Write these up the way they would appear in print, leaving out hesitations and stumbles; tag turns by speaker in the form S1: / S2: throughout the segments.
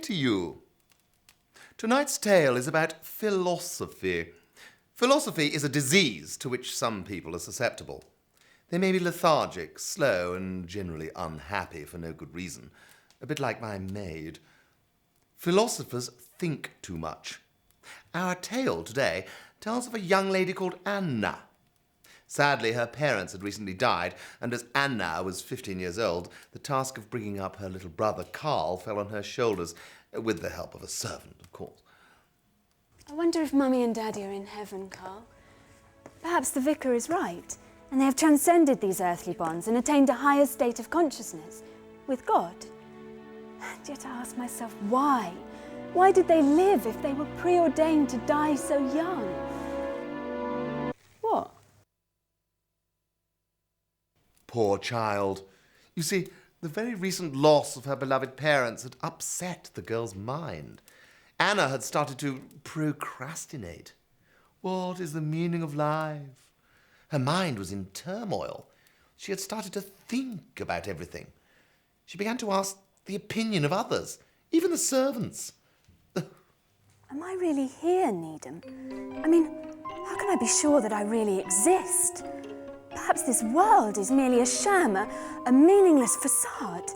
S1: to you. Tonight's tale is about philosophy. Philosophy is a disease to which some people are susceptible. They may be lethargic, slow, and generally unhappy for no good reason, a bit like my maid. Philosophers think too much. Our tale today tells of a young lady called Anna. Sadly, her parents had recently died, and as Anna was 15 years old, the task of bringing up her little brother Carl fell on her shoulders, with the help of a servant, of course.
S2: I wonder if Mummy and Daddy are in heaven, Carl. Perhaps the vicar is right, and they have transcended these earthly bonds and attained a higher state of consciousness, with God. And yet I ask myself, why? Why did they live if they were preordained to die so young? What?
S1: Poor child. You see, the very recent loss of her beloved parents had upset the girl's mind. Anna had started to procrastinate. What is the meaning of life? Her mind was in turmoil. She had started to think about everything. She began to ask the opinion of others, even the servants.
S2: Am I really here, Needham? I mean, how can I be sure that I really exist? Perhaps this world is merely a sham, a meaningless facade.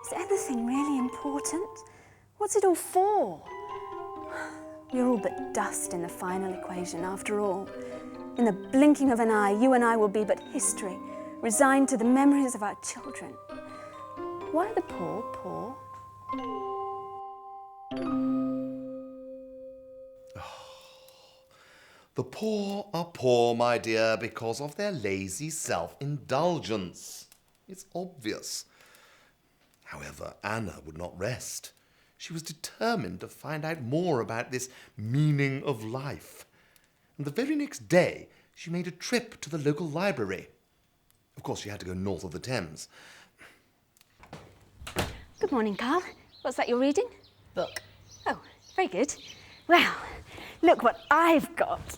S2: Is anything really important? What's it all for? We're all but dust in the final equation, after all. In the blinking of an eye, you and I will be but history, resigned to the memories of our children. Why are the poor poor?
S1: The poor are poor, my dear, because of their lazy self-indulgence. It's obvious. However, Anna would not rest. She was determined to find out more about this meaning of life. And the very next day, she made a trip to the local library. Of course, she had to go north of the Thames.
S2: Good morning, Carl. What's that you're reading?
S3: Book.
S2: Oh, very good. Well, look what I've got.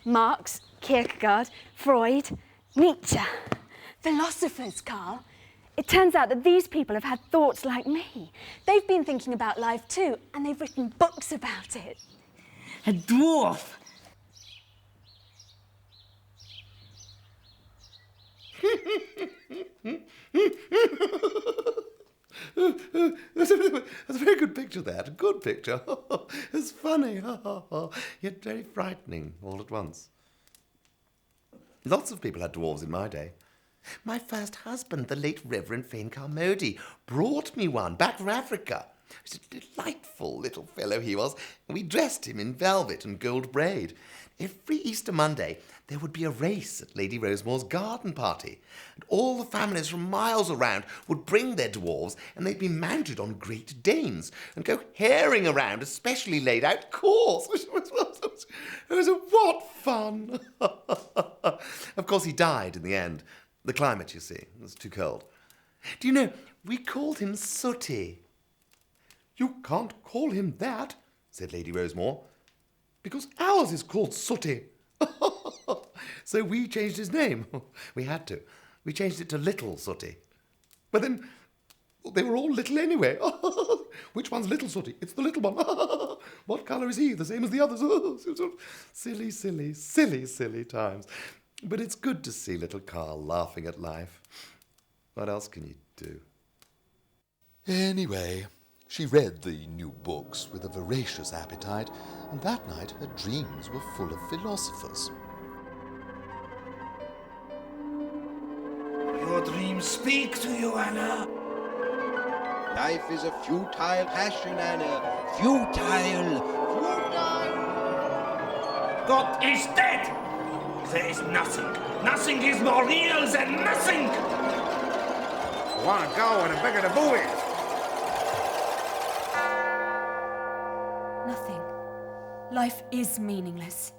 S2: Marx, Kierkegaard, Freud, Nietzsche. Philosophers, Carl. It turns out that these people have had thoughts like me. They've been thinking about life too, and they've written books about it.
S3: A dwarf.
S1: That's a very good picture, that. A good picture. It's funny, yet very frightening all at once. Lots of people had dwarves in my day. My first husband, the late Reverend Ffine Carmody, brought me one back from Africa. He was a delightful little fellow he was, and we dressed him in velvet and gold braid. Every Easter Monday, there would be a race at Lady Rosemore's garden party, and all the families from miles around would bring their dwarves, and they'd be mounted on Great Danes and go herring around a specially laid out course. It was what fun! Of course, he died in the end. The climate, you see, was too cold. Do you know, we called him Sooty. You can't call him that, said Lady Rosemore, because ours is called Sooty. So we changed his name. We had to. We changed it to Little Sooty. But then they were all little anyway. Which one's Little Sooty? It's the little one. What colour is he? The same as the others. Silly, silly, silly, silly times. But it's good to see little Carl laughing at life. What else can you do? Anyway, she read the new books with a voracious appetite, and that night her dreams were full of philosophers.
S4: Your dreams speak to you, Anna.
S5: Life is a futile passion, Anna. Futile! Futile!
S4: God is dead! There is nothing. Nothing is more real than nothing!
S6: I want to go and I'm bigger to move it.
S2: Nothing. Life is meaningless.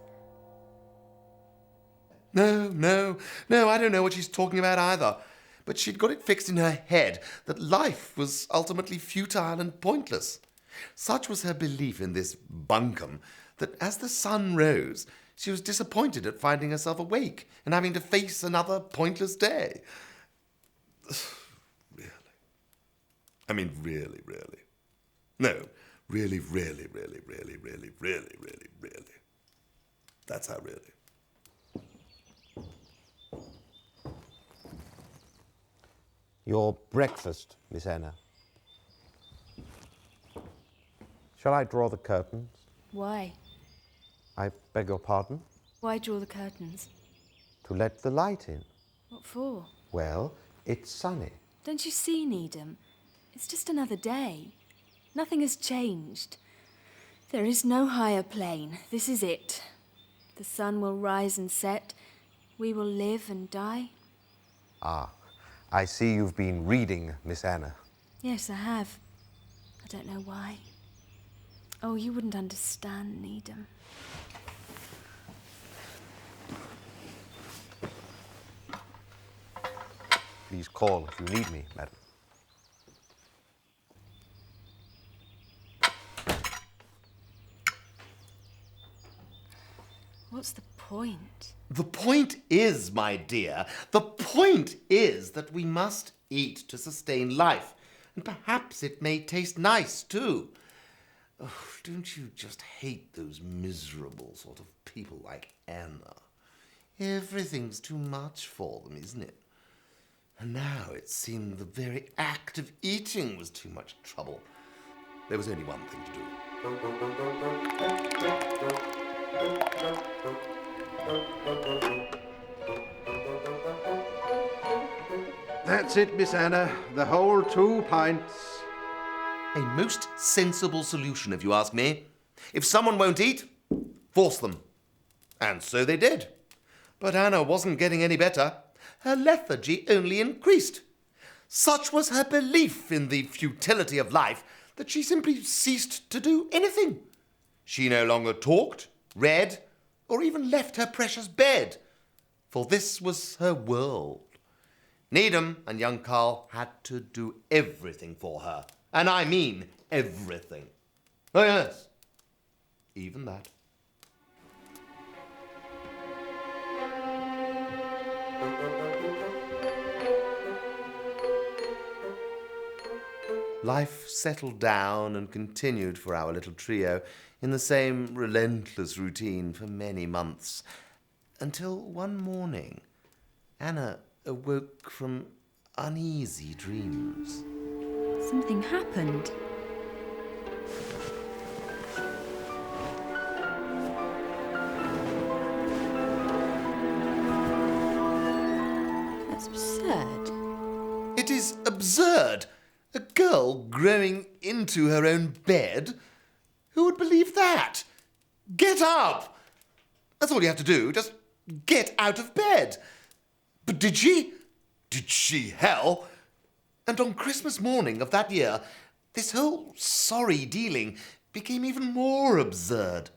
S1: No, I don't know what she's talking about either. But she'd got it fixed in her head that life was ultimately futile and pointless. Such was her belief in this bunkum that as the sun rose, she was disappointed at finding herself awake and having to face another pointless day. Really. I mean, really. No, really, really, really, really, really, really, really, really. That's how really.
S7: Your breakfast, Miss Anna. Shall I draw the curtains?
S8: Why?
S7: I beg your pardon?
S8: Why draw the curtains?
S7: To let the light in.
S8: What for?
S7: Well, it's sunny.
S8: Don't you see, Needham? It's just another day. Nothing has changed. There is no higher plane. This is it. The sun will rise and set. We will live and die.
S7: Ah, I see you've been reading, Miss Anna.
S8: Yes, I have. I don't know why. Oh, you wouldn't understand, Needham.
S7: Please call if you need me, madam.
S8: What's the point?
S1: The point is, my dear, the point is that we must eat to sustain life. And perhaps it may taste nice, too. Oh, don't you just hate those miserable sort of people like Anna? Everything's too much for them, isn't it? And now it seemed the very act of eating was too much trouble. There was only one thing to do.
S6: That's it, Miss Anna. The whole 2 pints.
S1: A most sensible solution, if you ask me. If someone won't eat, force them. And so they did. But Anna wasn't getting any better. Her lethargy only increased. Such was her belief in the futility of life that she simply ceased to do anything. She no longer talked, read, or even left her precious bed, for this was her world. Needham and young Carl had to do everything for her, and I mean everything. Oh yes, even that. Life settled down and continued for our little trio in the same relentless routine for many months, until one morning Anna awoke from uneasy dreams.
S8: Something happened. That's absurd.
S1: It is absurd. A girl growing into her own bed? Who would believe that? Get up! That's all you have to do, just get out of bed. But did she? Did she, hell? And on Christmas morning of that year, this whole sorry dealing became even more absurd.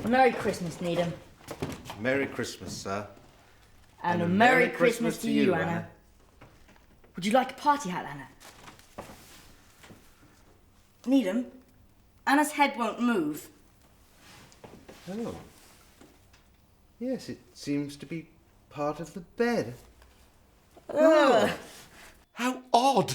S3: Merry Christmas, Needham.
S6: Merry Christmas, sir.
S3: And a Merry Christmas to you, Anna. Would you like a party hat, Anna? Needham, Anna's head won't move.
S6: Oh. Yes, it seems to be part of the bed.
S1: Oh, how odd!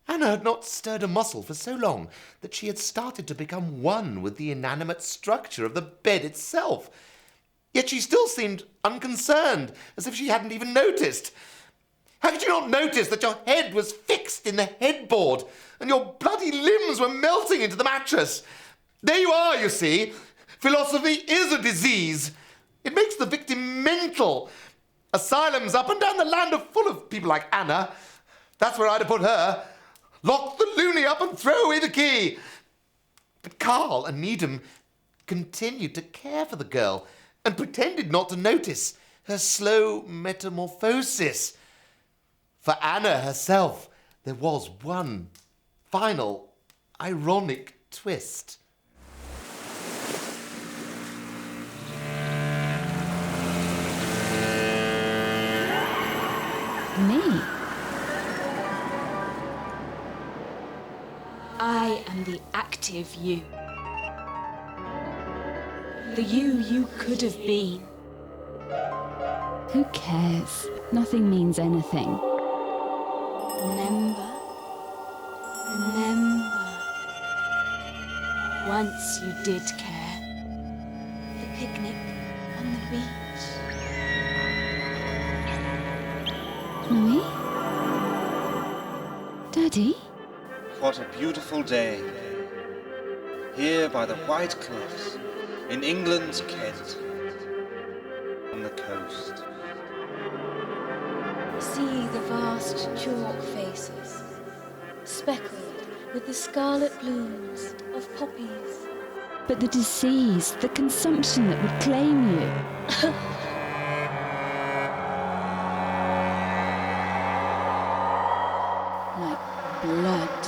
S1: Anna had not stirred a muscle for so long that she had started to become one with the inanimate structure of the bed itself. Yet she still seemed unconcerned, as if she hadn't even noticed. How could you not notice that your head was fixed in the headboard and your bloody limbs were melting into the mattress? There you are, you see. Philosophy is a disease. It makes the victim mental. Asylums up and down the land are full of people like Anna. That's where I'd have put her. Lock the loony up and throw away the key. But Carl and Needham continued to care for the girl and pretended not to notice her slow metamorphosis. For Anna herself, there was one final, ironic twist.
S8: Me? I am the active you. The you could have been.
S2: Who cares? Nothing means anything.
S8: Remember? Once you did care. The picnic on the beach.
S2: Mummy? Daddy?
S5: What a beautiful day. Here by the white cliffs, in England's Kent, on the coast.
S8: See the vast chalk faces, speckled with the scarlet blooms of poppies.
S2: But the disease, the consumption that would claim you. Like blood.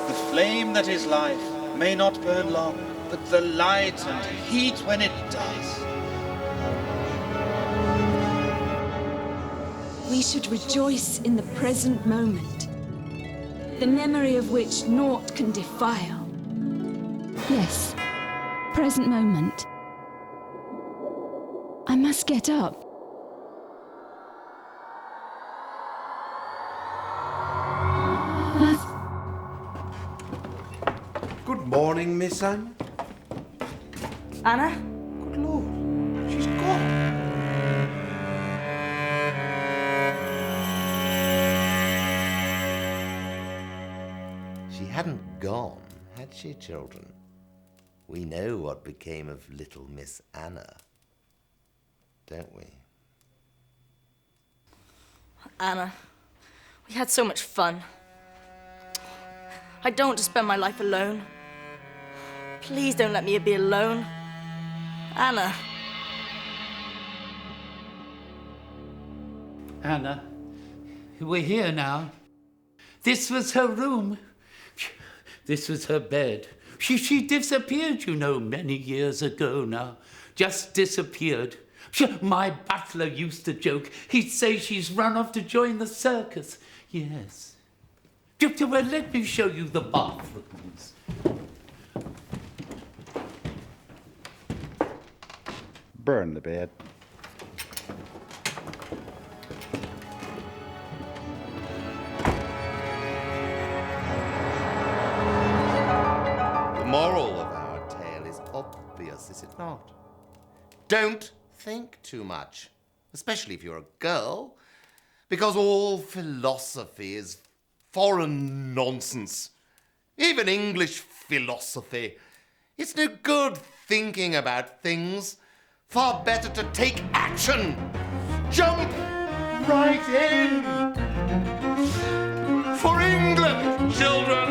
S5: The flame that is life may not burn long, but the light and heat when it does.
S8: We should rejoice in the present moment, the memory of which naught can defile.
S2: Yes, present moment. I must get up.
S6: Good morning, Miss Anne.
S3: Anna?
S6: Good Lord, she's gone.
S1: She hadn't gone, had she, children? We know what became of little Miss Anna, don't we?
S3: Anna, we had so much fun. I don't want to spend my life alone. Please don't let me be alone. Anna.
S4: Anna, we're here now. This was her room. This was her bed. She disappeared, you know, many years ago now. Just disappeared. My butler used to joke. He'd say she's run off to join the circus. Yes. Well, let me show you the bathrooms.
S6: Burn the bed.
S1: The moral of our tale is obvious, is it not? Don't think too much, especially if you're a girl, because all philosophy is foreign nonsense. Even English philosophy. It's no good thinking about things. Far better to take action. Jump right in. For England, children.